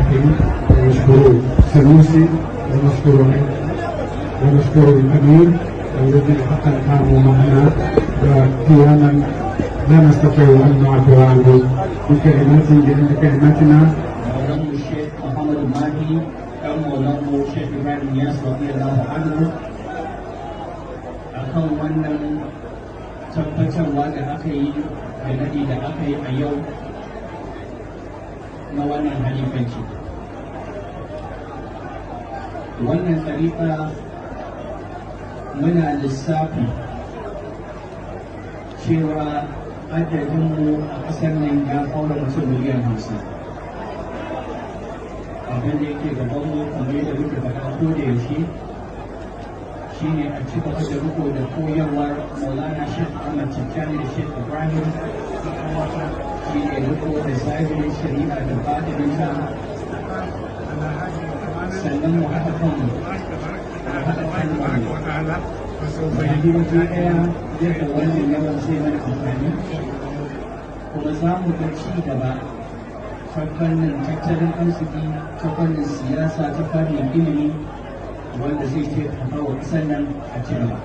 الرحيم. ونشكر سنوسي ونشكر الأمير الذين حقا كانوا معنا وقياما لا نستطيع أن نعبر عنه بكلمات لأن كلماتنا الشيخ محمد المهدي أو مولانا الشيخ إبراهيم ياس رضي الله عنه akan wannan tabbatarwa da aka yi da nadi da aka yi a yau na wannan halifanci. Wannan tsariƙa muna lissafi cewa adadinmu a ƙasar nan ya kaura mutum miliyan 50. Abin da yake gabanmu kamar yadda muke faɗa ko da yaushe shi ne a ci gaba da riko da koyarwar Maulana Sheikh Ahmad Tijjani da Sheikh Ibrahim, shi ne riko da zahirin shari'a da batininta, sannan mu haɗa kanmu fahimci ɗaya yadda wannan yawan zai mana amfani, kuma za mu ga ci gaba ta fannin tattalin arziki, ta fannin siyasa, ta fannin ilimi wanda zai taimaka wa ƙasar nan a ci gaba.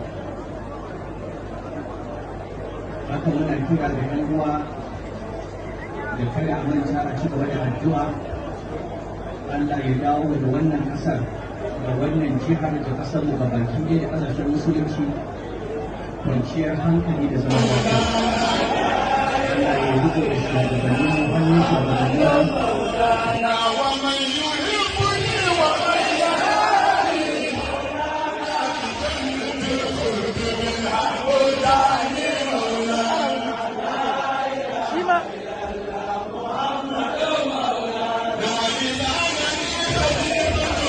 Haka muna kira da 'yan uwa da kada a manta a ci gaba da addu'a Allah ya dawo da wannan ƙasar da wannan jihar da ƙasar mu gabaki ɗaya da ƙasashen musulunci kwanciyar hankali da zaman lafiya. Allah ya riko da shugabannin hannun shugabannin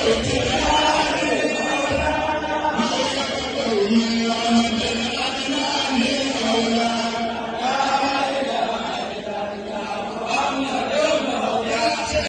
Thank you.